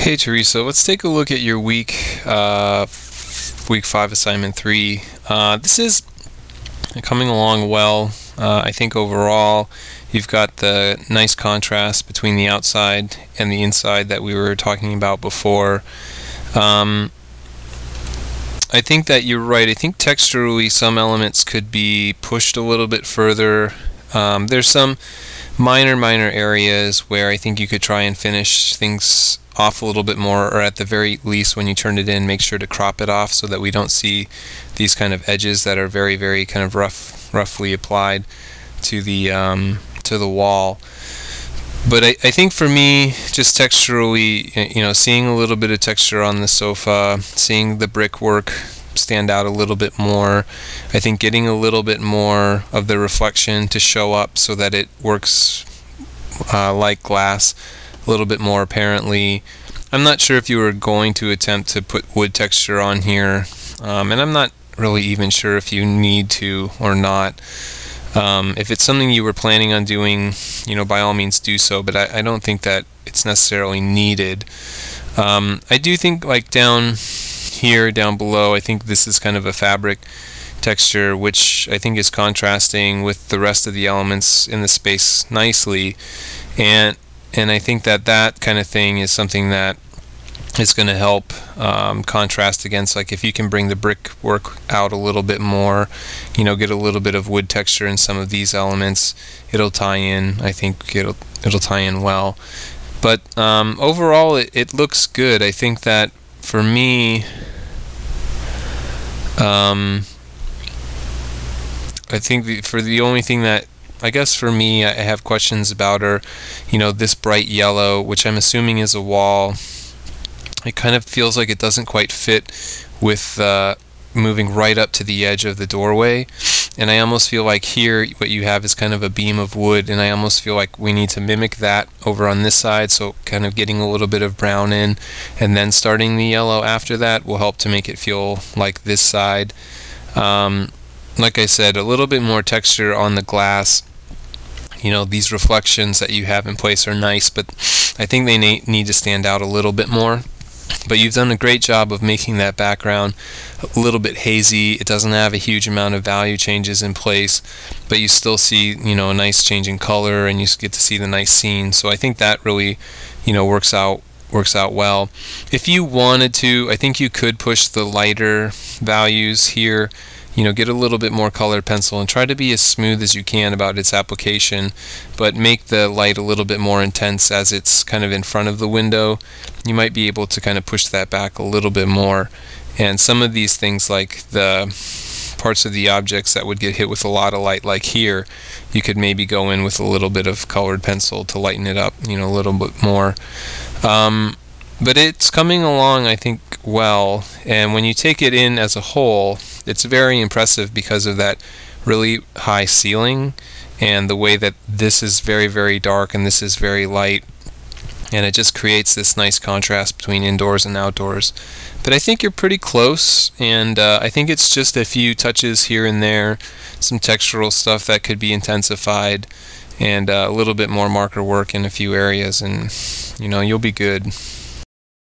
Hey Teresa, let's take a look at your week 5 assignment 3. This is coming along well. I think overall you've got the nice contrast between the outside and the inside that we were talking about before. I think that you're right. I think texturally some elements could be pushed a little bit further. There's some minor areas where I think you could try and finish things off a little bit more, or at the very least when you turn it in, make sure to crop it off so that we don't see these kind of edges that are very kind of roughly applied to the wall. But I think for me, just texturally, seeing a little bit of texture on the sofa, seeing the brickwork stand out a little bit more, I think getting a little bit more of the reflection to show up so that it works like glass a little bit more apparently. I'm not sure if you were going to attempt to put wood texture on here, and I'm not really even sure if you need to or not. If it's something you were planning on doing, by all means do so, but I don't think that it's necessarily needed. I do think like down here, down below, I think this is kind of a fabric texture, which I think is contrasting with the rest of the elements in the space nicely, and I think that kind of thing is something that is going to help contrast against, like, if you can bring the brickwork out a little bit more, get a little bit of wood texture in some of these elements, it'll tie in. I think it'll tie in well. But overall, it looks good. I think that for me, I think for the only thing that I guess for me I have questions about are, this bright yellow, which I'm assuming is a wall. It kind of feels like it doesn't quite fit with moving right up to the edge of the doorway, and I almost feel like here what you have is kind of a beam of wood, and I almost feel like we need to mimic that over on this side, so kind of getting a little bit of brown in and then starting the yellow after that will help to make it feel like this side. Like I said, a little bit more texture on the glass. These reflections that you have in place are nice, but I think they need to stand out a little bit more. But you've done a great job of making that background a little bit hazy. It doesn't have a huge amount of value changes in place, but you still see, a nice change in color, and you get to see the nice scene. So I think that really, works out well. If you wanted to, I think you could push the lighter values here. Get a little bit more colored pencil and try to be as smooth as you can about its application, but make the light a little bit more intense as it's kind of in front of the window. You might be able to kind of push that back a little bit more. And some of these things, like the parts of the objects that would get hit with a lot of light, like here, you could maybe go in with a little bit of colored pencil to lighten it up, a little bit more. But it's coming along, I think, well, and when you take it in as a whole, it's very impressive because of that really high ceiling and the way that this is very dark and this is very light, and it just creates this nice contrast between indoors and outdoors. But I think you're pretty close, and I think it's just a few touches here and there, some textural stuff that could be intensified, and a little bit more marker work in a few areas, and you'll be good.